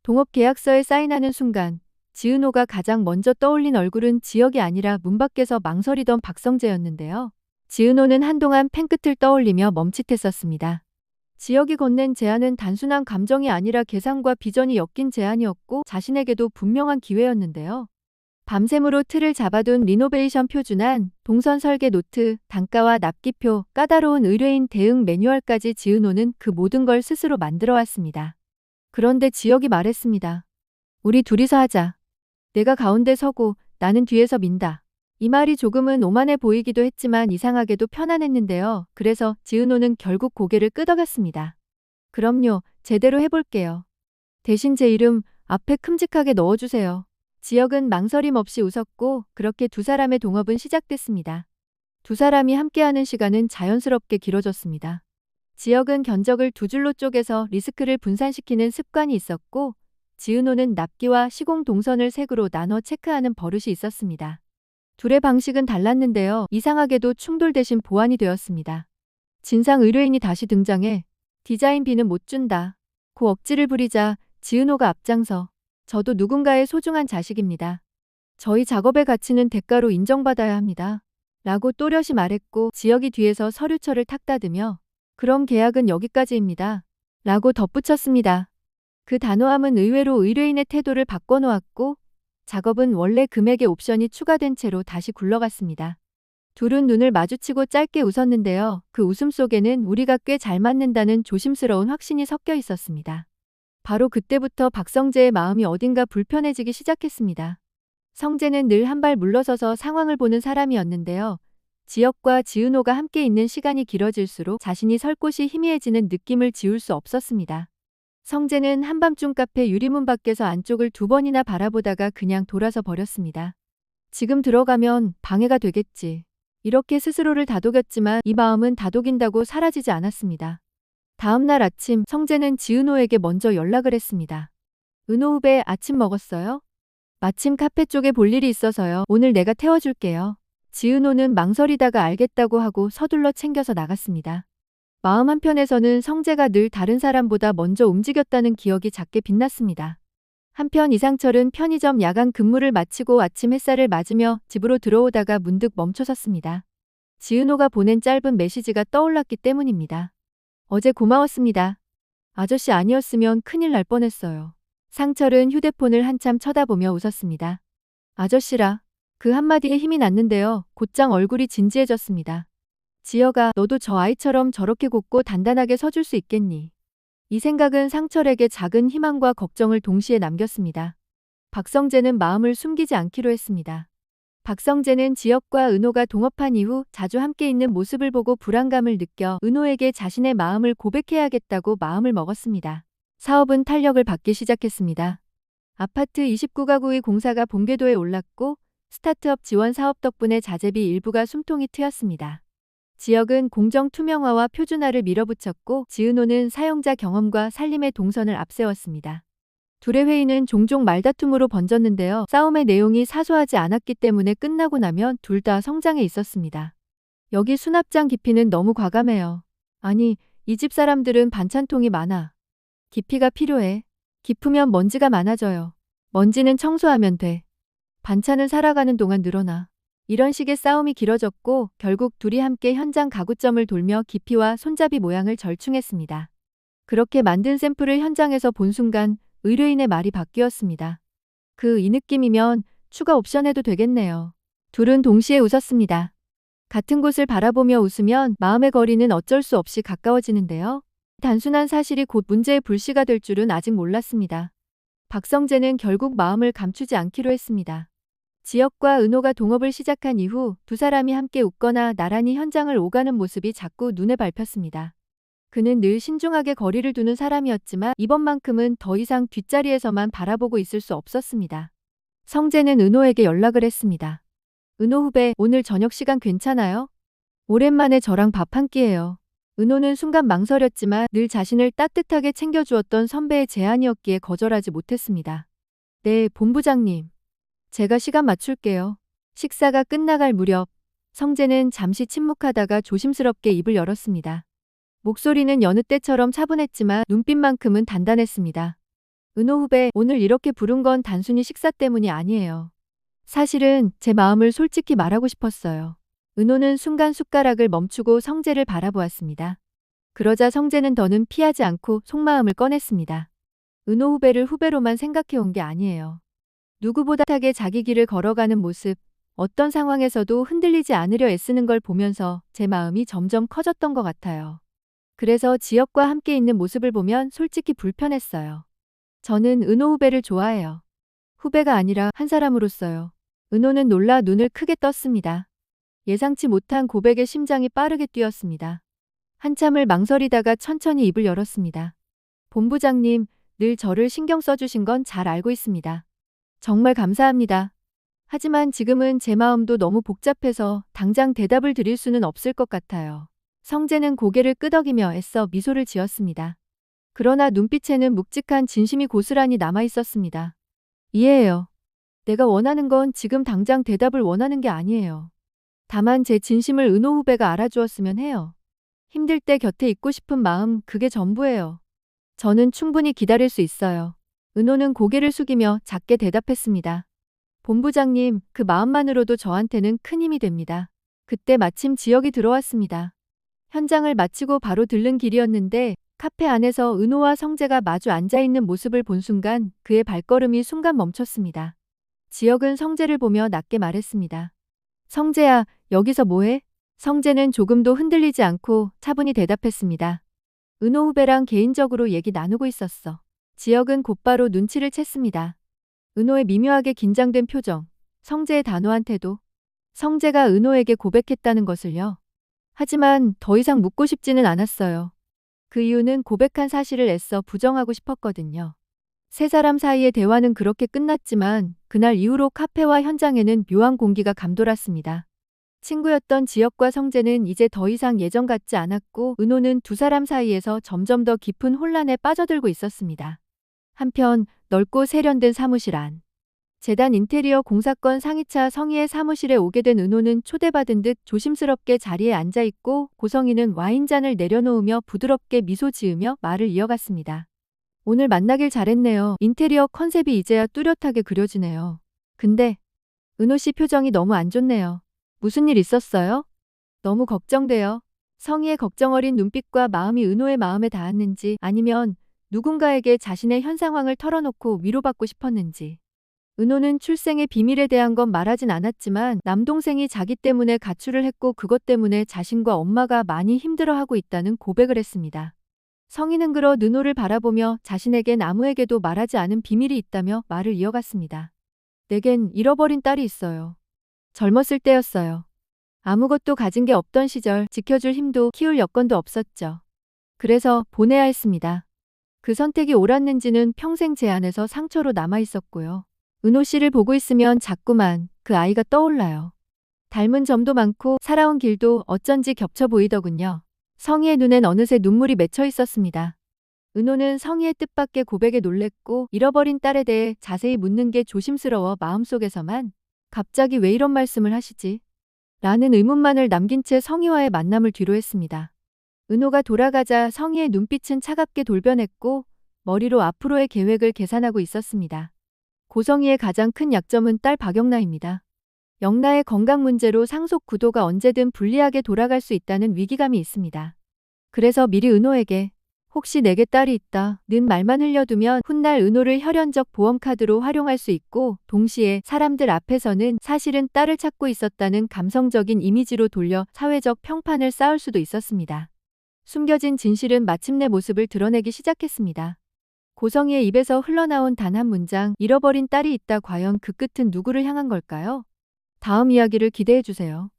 동업 계약서에 사인하는 순간 지은호가 가장 먼저 떠올린 얼굴은 지역이 아니라 문 밖에서 망설이던 박성재였는데요. 지은호는 한동안 펜끝을 떠올리며 멈칫했었습니다. 지역이 건넨 제안은 단순한 감정이 아니라 계산과 비전이 엮인 제안이었고 자신에게도 분명한 기회였는데요. 밤샘으로 틀을 잡아둔 리노베이션 표준안, 동선 설계 노트, 단가와 납기표, 까다로운 의뢰인 대응 매뉴얼까지 지은호는 그 모든 걸 스스로 만들어 왔습니다. 그런데 지역이 말했습니다. 우리 둘이서 하자. 내가 가운데 서고 나는 뒤에서 민다. 이 말이 조금은 오만해 보이기도 했지만 이상하게도 편안했는데요. 그래서 지은호는 결국 고개를 끄덕였습니다. 그럼요, 제대로 해볼게요. 대신 제 이름 앞에 큼직하게 넣어주세요. 지역은 망설임 없이 웃었고 그렇게 두 사람의 동업은 시작됐습니다. 두 사람이 함께하는 시간은 자연스럽게 길어졌습니다. 지역은 견적을 두 줄로 쪼개서 리스크를 분산시키는 습관이 있었고 지은호는 납기와 시공 동선을 색으로 나눠 체크하는 버릇이 있었습니다. 둘의 방식은 달랐는데요. 이상하게도 충돌 대신 보완이 되었습니다. 진상 의뢰인이 다시 등장해 디자인비는 못 준다. 고 억지를 부리자 지은호가 앞장서 저도 누군가의 소중한 자식입니다. 저희 작업의 가치는 대가로 인정받아야 합니다. 라고 또렷이 말했고 지역이 뒤에서 서류철을 탁다으며 그럼 계약은 여기까지입니다. 라고 덧붙였습니다. 그 단호함은 의외로 의뢰인의 태도를 바꿔놓았고 작업은 원래 금액의 옵션이 추가된 채로 다시 굴러갔습니다. 둘은 눈을 마주치고 짧게 웃었는데요. 그 웃음 속에는 우리가 꽤 잘 맞는다는 조심스러운 확신이 섞여 있었습니다. 바로 그때부터 박성재의 마음이 어딘가 불편해지기 시작했습니다. 성재는 늘 한 발 물러서서 상황을 보는 사람이었는데요. 지역과 지은호가 함께 있는 시간이 길어질수록 자신이 설 곳이 희미해지는 느낌을 지울 수 없었습니다. 성재는 한밤중 카페 유리문 밖에서 안쪽을 두 번이나 바라보다가 그냥 돌아서 버렸습니다. 지금 들어가면 방해가 되겠지. 이렇게 스스로를 다독였지만 이 마음은 다독인다고 사라지지 않았습니다. 다음 날 아침 성재는 지은호에게 먼저 연락을 했습니다. 은호 후배 아침 먹었어요? 마침 카페 쪽에 볼 일이 있어서요. 오늘 내가 태워줄게요. 지은호는 망설이다가 알겠다고 하고 서둘러 챙겨서 나갔습니다. 마음 한편에서는 성재가 늘 다른 사람보다 먼저 움직였다는 기억이 작게 빛났습니다. 한편 이상철은 편의점 야간 근무를 마치고 아침 햇살을 맞으며 집으로 들어오다가 문득 멈춰섰습니다. 지은호가 보낸 짧은 메시지가 떠올랐기 때문입니다. 어제 고마웠습니다. 아저씨 아니었으면 큰일 날 뻔했어요. 상철은 휴대폰을 한참 쳐다보며 웃었습니다. 아저씨라. 그 한마디에 힘이 났는데요. 곧장 얼굴이 진지해졌습니다. 지혁아, 너도 저 아이처럼 저렇게 곧고 단단하게 서줄 수 있겠니? 이 생각은 상철에게 작은 희망과 걱정을 동시에 남겼습니다. 박성재는 마음을 숨기지 않기로 했습니다. 박성재는 지혁과 은호가 동업한 이후 자주 함께 있는 모습을 보고 불안감을 느껴 은호에게 자신의 마음을 고백해야겠다고 마음을 먹었습니다. 사업은 탄력을 받기 시작했습니다. 아파트 29가구의 공사가 본궤도에 올랐고 스타트업 지원 사업 덕분에 자재비 일부가 숨통이 트였습니다. 지역은 공정 투명화와 표준화를 밀어붙였고 지은호는 사용자 경험과 살림의 동선을 앞세웠습니다. 둘의 회의는 종종 말다툼으로 번졌는데요. 싸움의 내용이 사소하지 않았기 때문에 끝나고 나면 둘 다 성장해 있었습니다. 여기 수납장 깊이는 너무 과감해요. 아니, 이 집 사람들은 반찬통이 많아. 깊이가 필요해. 깊으면 먼지가 많아져요. 먼지는 청소하면 돼. 반찬을 살아가는 동안 늘어나. 이런 식의 싸움이 길어졌고 결국 둘이 함께 현장 가구점을 돌며 깊이와 손잡이 모양을 절충했습니다. 그렇게 만든 샘플을 현장에서 본 순간 의뢰인의 말이 바뀌었습니다. 이 느낌이면 추가 옵션 해도 되겠네요. 둘은 동시에 웃었습니다. 같은 곳을 바라보며 웃으면 마음의 거리는 어쩔 수 없이 가까워지는데요. 단순한 사실이 곧 문제의 불씨가 될 줄은 아직 몰랐습니다. 박성재는 결국 마음을 감추지 않기로 했습니다. 지혁과 은호가 동업을 시작한 이후 두 사람이 함께 웃거나 나란히 현장을 오가는 모습이 자꾸 눈에 밟혔습니다. 그는 늘 신중하게 거리를 두는 사람이었지만 이번만큼은 더 이상 뒷자리에서만 바라보고 있을 수 없었습니다. 성재는 은호에게 연락을 했습니다. 은호 후배, 오늘 저녁 시간 괜찮아요? 오랜만에 저랑 밥 한 끼예요. 은호는 순간 망설였지만 늘 자신을 따뜻하게 챙겨주었던 선배의 제안이었기에 거절하지 못했습니다. 네, 본부장님. 제가 시간 맞출게요. 식사가 끝나갈 무렵 성재는 잠시 침묵하다가 조심스럽게 입을 열었습니다. 목소리는 여느 때처럼 차분했지만 눈빛만큼은 단단했습니다. 은호 후배, 오늘 이렇게 부른 건 단순히 식사 때문이 아니에요. 사실은 제 마음을 솔직히 말하고 싶었어요. 은호는 순간 숟가락을 멈추고 성재를 바라보았습니다. 그러자 성재는 더는 피하지 않고 속마음을 꺼냈습니다. 은호 후배를 후배로만 생각해 온 게 아니에요. 누구보다 타게 자기 길을 걸어가는 모습, 어떤 상황에서도 흔들리지 않으려 애쓰는 걸 보면서 제 마음이 점점 커졌던 것 같아요. 그래서 지혁과 함께 있는 모습을 보면 솔직히 불편했어요. 저는 은호 후배를 좋아해요. 후배가 아니라 한 사람으로서요. 은호는 놀라 눈을 크게 떴습니다. 예상치 못한 고백에 심장이 빠르게 뛰었습니다. 한참을 망설이다가 천천히 입을 열었습니다. 본부장님, 늘 저를 신경 써주신 건 잘 알고 있습니다. 정말 감사합니다. 하지만 지금은 제 마음도 너무 복잡해서 당장 대답을 드릴 수는 없을 것 같아요. 성재는 고개를 끄덕이며 애써 미소를 지었습니다. 그러나 눈빛에는 묵직한 진심이 고스란히 남아 있었습니다. 이해해요. 내가 원하는 건 지금 당장 대답을 원하는 게 아니에요. 다만 제 진심을 은호 후배가 알아주었으면 해요. 힘들 때 곁에 있고 싶은 마음, 그게 전부예요. 저는 충분히 기다릴 수 있어요. 은호는 고개를 숙이며 작게 대답했습니다. 본부장님, 그 마음만으로도 저한테는 큰 힘이 됩니다. 그때 마침 지혁이 들어왔습니다. 현장을 마치고 바로 들른 길이었는데 카페 안에서 은호와 성재가 마주 앉아있는 모습을 본 순간 그의 발걸음이 순간 멈췄습니다. 지혁은 성재를 보며 낮게 말했습니다. 성재야, 여기서 뭐해? 성재는 조금도 흔들리지 않고 차분히 대답했습니다. 은호 후배랑 개인적으로 얘기 나누고 있었어. 지혁은 곧바로 눈치를 챘습니다. 은호의 미묘하게 긴장된 표정, 성재의 단호한 태도, 성재가 은호에게 고백했다는 것을요. 하지만 더 이상 묻고 싶지는 않았어요. 그 이유는 고백한 사실을 애써 부정하고 싶었거든요. 세 사람 사이의 대화는 그렇게 끝났지만 그날 이후로 카페와 현장에는 묘한 공기가 감돌았습니다. 친구였던 지혁과 성재는 이제 더 이상 예전 같지 않았고 은호는 두 사람 사이에서 점점 더 깊은 혼란에 빠져들고 있었습니다. 한편 넓고 세련된 사무실 안. 재단 인테리어 공사건 상이차 성희의 사무실에 오게 된 은호는 초대받은 듯 조심스럽게 자리에 앉아있고 고성희는 와인잔을 내려놓으며 부드럽게 미소 지으며 말을 이어갔습니다. 오늘 만나길 잘했네요. 인테리어 컨셉이 이제야 뚜렷하게 그려지네요. 근데 은호 씨 표정이 너무 안 좋네요. 무슨 일 있었어요? 너무 걱정돼요. 성희의 걱정 어린 눈빛과 마음이 은호의 마음에 닿았는지 아니면 누군가에게 자신의 현 상황을 털어놓고 위로받고 싶었는지. 은호는 출생의 비밀에 대한 건 말하진 않았지만 남동생이 자기 때문에 가출을 했고 그것 때문에 자신과 엄마가 많이 힘들어하고 있다는 고백을 했습니다. 성희는 그러 은호를 바라보며 자신에겐 아무에게도 말하지 않은 비밀이 있다며 말을 이어갔습니다. 내겐 잃어버린 딸이 있어요. 젊었을 때였어요. 아무것도 가진 게 없던 시절 지켜줄 힘도 키울 여건도 없었죠. 그래서 보내야 했습니다. 그 선택이 옳았는지는 평생 제 안에서 상처로 남아있었고요. 은호 씨를 보고 있으면 자꾸만 그 아이가 떠올라요. 닮은 점도 많고 살아온 길도 어쩐지 겹쳐 보이더군요. 성희의 눈엔 어느새 눈물이 맺혀 있었습니다. 은호는 성희의 뜻밖의 고백에 놀랬고 잃어버린 딸에 대해 자세히 묻는 게 조심스러워 마음속에서만 갑자기 왜 이런 말씀을 하시지? 라는 의문만을 남긴 채 성희와의 만남을 뒤로했습니다. 은호가 돌아가자 성희의 눈빛은 차갑게 돌변했고 머리로 앞으로의 계획을 계산하고 있었습니다. 고성희의 가장 큰 약점은 딸 박영나입니다. 영나의 건강 문제로 상속 구도가 언제든 불리하게 돌아갈 수 있다는 위기감이 있습니다. 그래서 미리 은호에게 혹시 내게 딸이 있다 는 말만 흘려두면 훗날 은호를 혈연적 보험카드로 활용할 수 있고 동시에 사람들 앞에서는 사실은 딸을 찾고 있었다는 감성적인 이미지로 돌려 사회적 평판을 쌓을 수도 있었습니다. 숨겨진 진실은 마침내 모습을 드러내기 시작했습니다. 고성희의 입에서 흘러나온 단 한 문장, 잃어버린 딸이 있다. 과연 그 끝은 누구를 향한 걸까요? 다음 이야기를 기대해주세요.